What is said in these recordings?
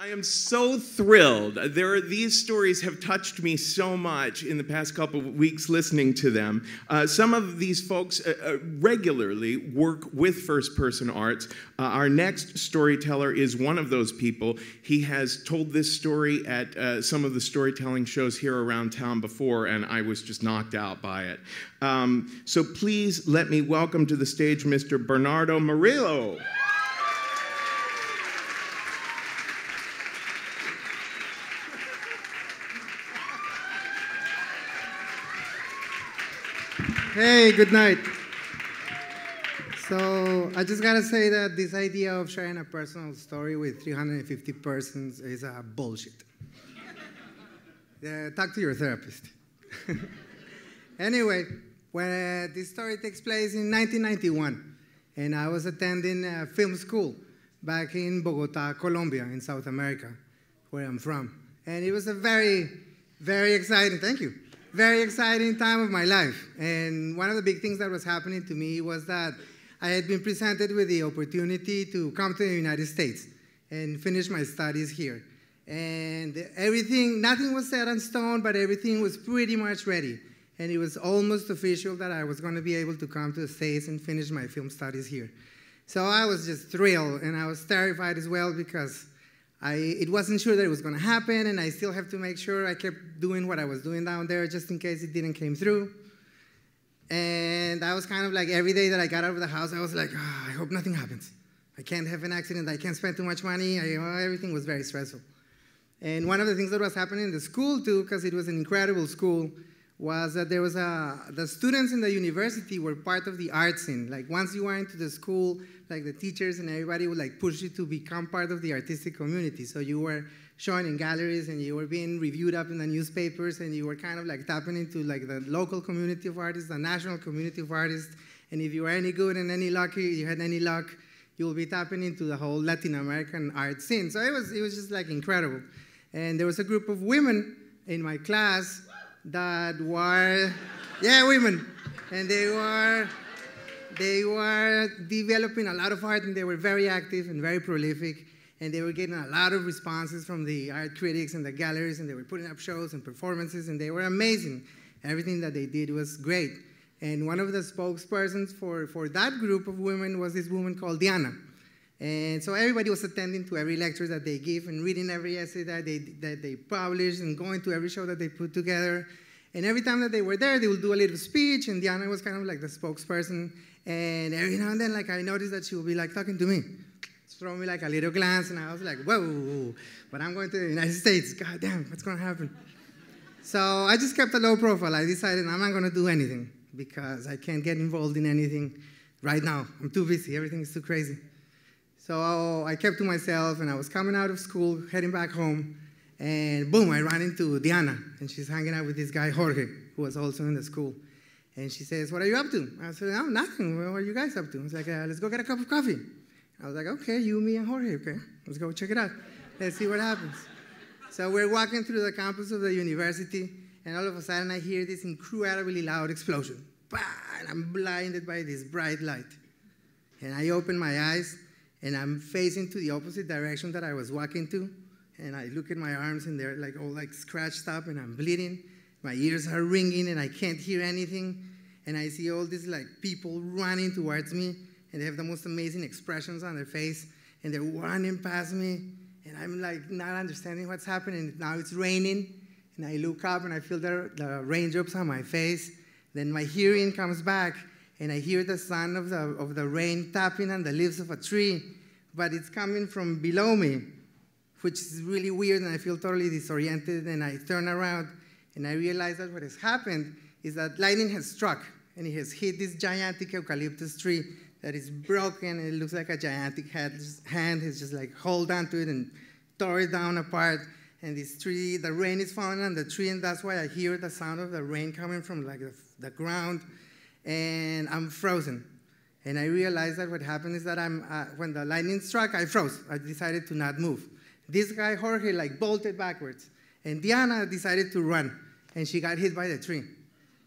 I am so thrilled. These stories have touched me so much in the past couple of weeks listening to them. Some of these folks regularly work with first-person arts. Our next storyteller is one of those people. He has told this story at some of the storytelling shows here around town before, and I was just knocked out by it. So please let me welcome to the stage Mr. Bernardo Morillo. Hey, good night. So I just gotta say that this idea of sharing a personal story with 350 persons is bullshit. Talk to your therapist. Anyway, when this story takes place in 1991, and I was attending film school back in Bogota, Colombia, in South America, where I'm from. And it was a very, very exciting, thank you, very exciting time of my life. And one of the big things that was happening to me was that I had been presented with the opportunity to come to the United States and finish my studies here. And everything, nothing was set in stone, but everything was pretty much ready. And it was almost official that I was going to be able to come to the States and finish my film studies here. So I was just thrilled, and I was terrified as well because it wasn't sure that it was going to happen, and I still have to make sure I kept doing what I was doing down there just in case it didn't come through. And I was kind of like, every day that I got out of the house, I was like, oh, I hope nothing happens. I can't have an accident. I can't spend too much money. Everything was very stressful. And one of the things that was happening in the school, too, because it was an incredible school, was that there was the students in the university were part of the art scene. Like, once you went into the school, like, the teachers and everybody would, like, push you to become part of the artistic community. So you were showing in galleries, and you were being reviewed up in the newspapers, and you were kind of, like, tapping into, like, the local community of artists, the national community of artists. And if you were any good and any lucky, you had any luck, you will be tapping into the whole Latin American art scene. So it was just, like, incredible. And there was a group of women in my class that were, yeah, women. And they were developing a lot of art, and they were very active and very prolific, and they were getting a lot of responses from the art critics and the galleries, and they were putting up shows and performances, and they were amazing. Everything that they did was great. And one of the spokespersons for that group of women was this woman called Diana. And so everybody was attending to every lecture that they give and reading every essay that they published and going to every show that they put together. And every time that they were there, they would do a little speech, and Diana was kind of like the spokesperson. And every now and then, like, I noticed that she would be like talking to me, throw me like a little glance, and I was like, whoa, but I'm going to the United States. God damn, what's going to happen? So I just kept a low profile. I decided I'm not going to do anything because I can't get involved in anything right now. I'm too busy. Everything is too crazy. So I kept to myself, and I was coming out of school, heading back home, and boom, I ran into Diana, and she's hanging out with this guy, Jorge, who was also in the school. And she says, what are you up to? I said, no, nothing. What are you guys up to? I was like, let's go get a cup of coffee. I was like, okay, you, me, and Jorge, okay. Let's go check it out. Let's see what happens. So we're walking through the campus of the university, and all of a sudden I hear this incredibly loud explosion. Bah! And I'm blinded by this bright light. And I open my eyes, and I'm facing to the opposite direction that I was walking to. And I look at my arms, and they're like all like scratched up, and I'm bleeding. My ears are ringing, and I can't hear anything. And I see all these like people running towards me, and they have the most amazing expressions on their face, and they're running past me, and I'm like not understanding what's happening. Now it's raining, and I look up, and I feel the raindrops on my face. Then my hearing comes back, and I hear the sound of the rain tapping on the leaves of a tree, but it's coming from below me, which is really weird, and I feel totally disoriented, and I turn around, and I realize that what has happened is that lightning has struck, and it has hit this gigantic eucalyptus tree that is broken, and it looks like a gigantic hand has just like hold onto it and tore it down apart. And this tree, the rain is falling on the tree, and that's why I hear the sound of the rain coming from like the ground, and I'm frozen. And I realized that what happened is that when the lightning struck, I froze. I decided to not move. This guy, Jorge, like bolted backwards, and Diana decided to run, and she got hit by the tree.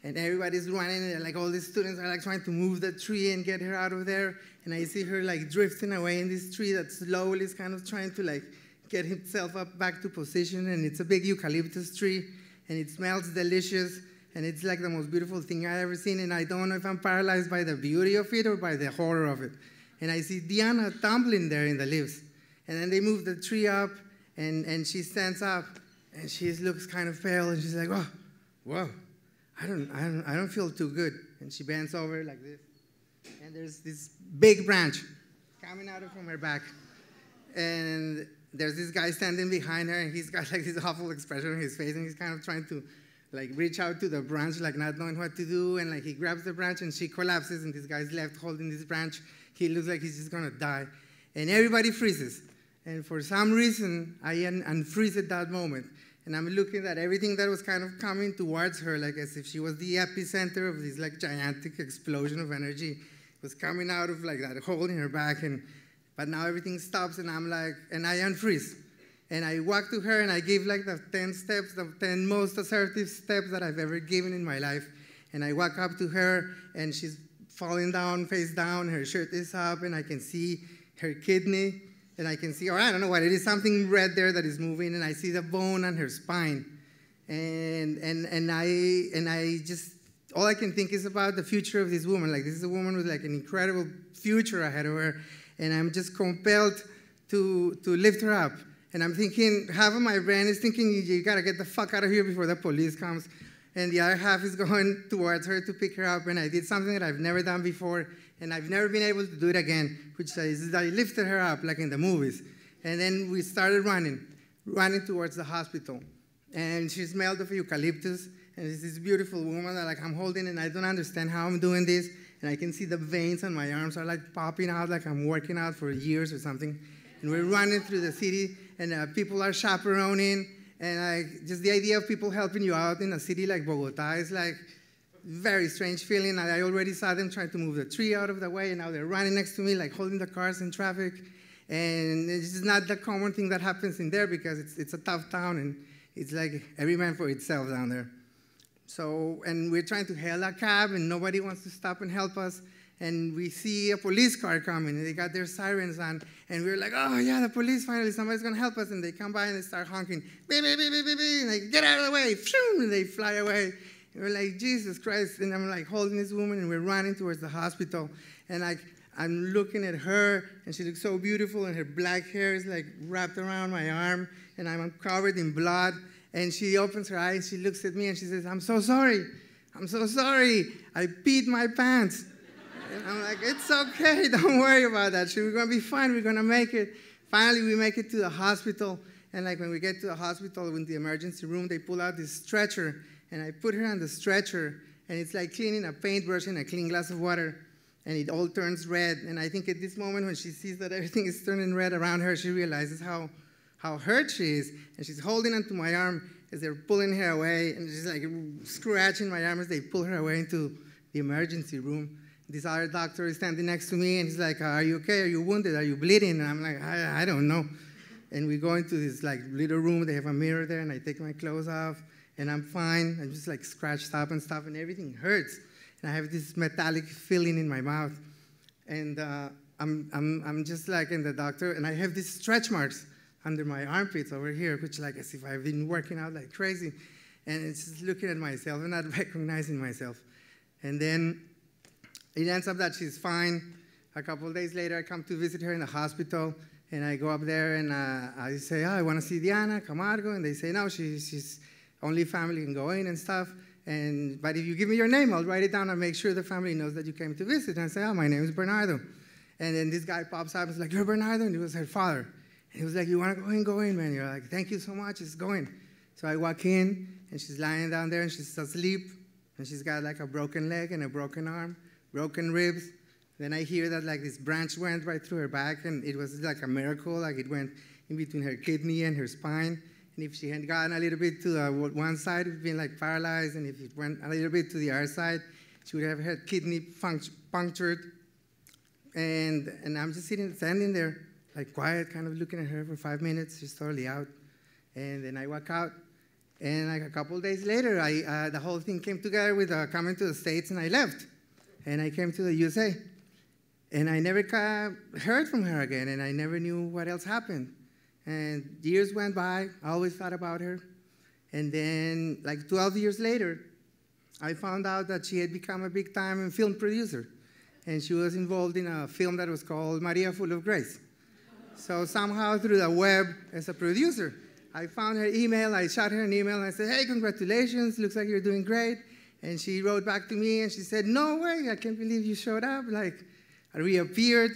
And everybody's running, and like all the students are like trying to move the tree and get her out of there. And I see her like drifting away in this tree that slowly is kind of trying to like get himself up back to position, and it's a big eucalyptus tree, and it smells delicious, and it's like the most beautiful thing I've ever seen, and I don't know if I'm paralyzed by the beauty of it or by the horror of it. And I see Diana tumbling there in the leaves, and then they move the tree up, and she stands up, and she looks kind of pale, and she's like, oh, whoa, I don't feel too good. And she bends over like this, and there's this big branch coming out from her back, and there's this guy standing behind her, and he's got like this awful expression on his face, and he's kind of trying to like reach out to the branch, like not knowing what to do, and like he grabs the branch, and she collapses, and this guy's left holding this branch. He looks like he's just gonna die, and everybody freezes. And for some reason, I unfreeze at that moment, and I'm looking at everything that was kind of coming towards her, like as if she was the epicenter of this like gigantic explosion of energy. It was coming out of like that hole in her back, but now everything stops, and I'm like, and I unfreeze. And I walk to her, and I give like the 10 steps, the 10 most assertive steps that I've ever given in my life. And I walk up to her, and she's falling down, face down, her shirt is up, and I can see her kidney, and I can see, or I don't know what it is, something red there that is moving, and I see the bone on her spine. And I just, all I can think is about the future of this woman. Like, this is a woman with like an incredible future ahead of her, and I'm just compelled to lift her up. And I'm thinking, half of my brain is thinking, you gotta get the fuck out of here before the police comes. And the other half is going towards her to pick her up. And I did something that I've never done before, and I've never been able to do it again, which is I lifted her up, like in the movies. And then we started running towards the hospital. And she smelled of eucalyptus, and it's this beautiful woman that like I'm holding, and I don't understand how I'm doing this. And I can see the veins on my arms are like popping out, like I'm working out for years or something. And we're running through the city, and people are chaperoning, and just the idea of people helping you out in a city like Bogota is like very strange feeling. I already saw them trying to move the tree out of the way, and now they're running next to me, like holding the cars in traffic. And it's just not the common thing that happens in there, because it's a tough town, and it's like every man for itself down there. So, and we're trying to hail a cab, and nobody wants to stop and help us. And we see a police car coming, and they got their sirens on, and we're like, oh yeah, the police, finally, somebody's gonna help us. And they come by and they start honking, beep, beep, beep, beep, beep, beep, and they get out of the way, and they fly away. And we're like, Jesus Christ. And I'm like holding this woman, and we're running towards the hospital. And like, I'm looking at her, and she looks so beautiful, and her black hair is like wrapped around my arm, and I'm covered in blood. And she opens her eyes, she looks at me, and she says, I'm so sorry. I'm so sorry. I peed my pants. And I'm like, it's okay, don't worry about that. We're gonna be fine, we're gonna make it. Finally, we make it to the hospital. And like when we get to the hospital, in the emergency room, they pull out this stretcher, and I put her on the stretcher, and it's like cleaning a paintbrush in a clean glass of water, and it all turns red. And I think at this moment, when she sees that everything is turning red around her, she realizes how hurt she is. And she's holding onto my arm as they're pulling her away, and she's like scratching my arm as they pull her away into the emergency room. This other doctor is standing next to me, and he's like, are you okay? Are you wounded? Are you bleeding? And I'm like, I don't know. And we go into this like little room. They have a mirror there, and I take my clothes off, and I'm fine. I'm just like scratched up and stuff, and everything hurts. And I have this metallic feeling in my mouth. And I'm just like in the doctor, and I have these stretch marks under my armpits over here, which like as if I've been working out like crazy. And it's just looking at myself and not recognizing myself. And then it ends up that she's fine. A couple of days later, I come to visit her in the hospital, and I go up there, and I say, oh, I want to see Diana Camargo, and they say, no, she's only family can go in and stuff, but if you give me your name, I'll write it down and make sure the family knows that you came to visit. And I say, oh, my name is Bernardo. And then this guy pops up and is like, you're Bernardo? And it was her father. And he was like, you want to go in, man? You're like, thank you so much, it's going. So I walk in, and she's lying down there, and she's asleep, and she's got like a broken leg and a broken arm, broken ribs. Then I hear that like this branch went right through her back, and it was like a miracle, like it went in between her kidney and her spine. And if she had gotten a little bit to the one side, it would have been like paralyzed, and if it went a little bit to the other side, she would have had kidney punctured. And I'm just standing there, like quiet, kind of looking at her for 5 minutes. She's totally out. And then I walk out, and like a couple of days later, the whole thing came together with coming to the States, and I left. And I came to the USA. And I never heard from her again, and I never knew what else happened. And years went by. I always thought about her. And then, like 12 years later, I found out that she had become a big-time film producer. And she was involved in a film that was called Maria Full of Grace. So somehow through the web, as a producer, I found her email. I shot her an email, and I said, hey, congratulations. Looks like you're doing great. And she wrote back to me, and she said, no way. I can't believe you showed up. Like, I reappeared.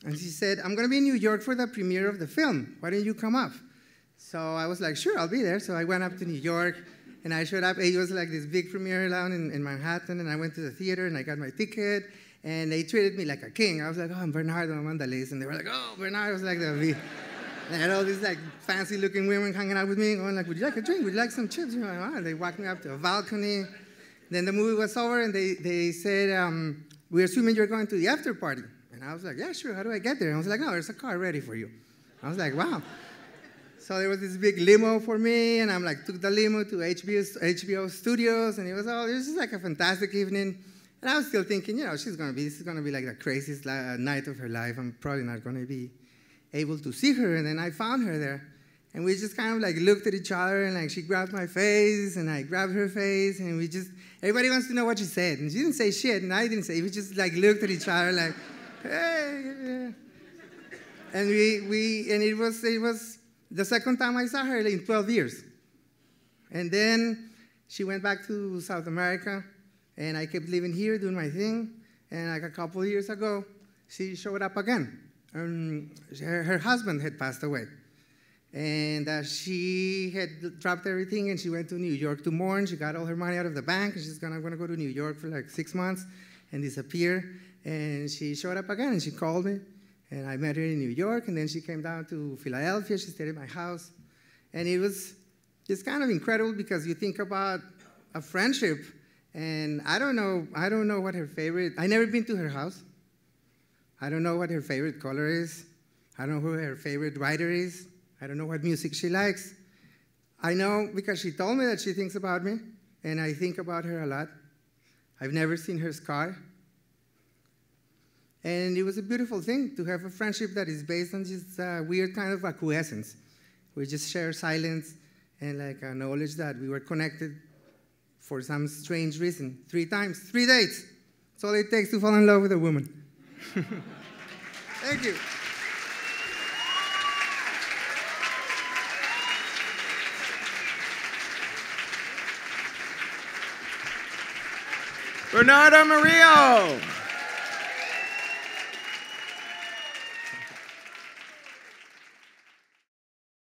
And she said, I'm going to be in New York for the premiere of the film. Why don't you come up? So I was like, sure, I'll be there. So I went up to New York, and I showed up. It was like this big premiere down in Manhattan, and I went to the theater, and I got my ticket, and they treated me like a king. I was like, oh, I'm Bernardo Morillo. And they were like, oh, Bernardo. I was like, they had all these like fancy-looking women hanging out with me, going like, would you like a drink? Would you like some chips? You know, oh. They walked me up to a balcony. Then the movie was over, and they said, we're assuming you're going to the after party. And I was like, yeah, sure, how do I get there? And I was like, no, there's a car ready for you. I was like, wow. So there was this big limo for me, and I'm like, took the limo to HBO Studios, and it was just like a fantastic evening. And I was still thinking, you know, this is going to be like the craziest night of her life. I'm probably not going to be able to see her. And then I found her there. And we just kind of like looked at each other, and like she grabbed my face, and I grabbed her face, and everybody wants to know what she said. And she didn't say shit, and I didn't say. We just like looked at each other like, hey. And it was the second time I saw her in 12 years. And then she went back to South America, and I kept living here, doing my thing. And like a couple of years ago, she showed up again. Her husband had passed away. And she had dropped everything, and she went to New York to mourn. She got all her money out of the bank, and she's going to go to New York for like 6 months and disappear. And she showed up again, and she called me. And I met her in New York, and then she came down to Philadelphia. She stayed at my house. And it was just kind of incredible because you think about a friendship, and I don't know what her favorite, I've never been to her house. I don't know what her favorite color is. I don't know who her favorite writer is. I don't know what music she likes. I know because she told me that she thinks about me, and I think about her a lot. I've never seen her scar. And it was a beautiful thing to have a friendship that is based on just weird kind of acquiescence. We just share silence and like a knowledge that we were connected for some strange reason. 3 times, 3 dates. That's all it takes to fall in love with a woman. Thank you. Bernardo Morillo.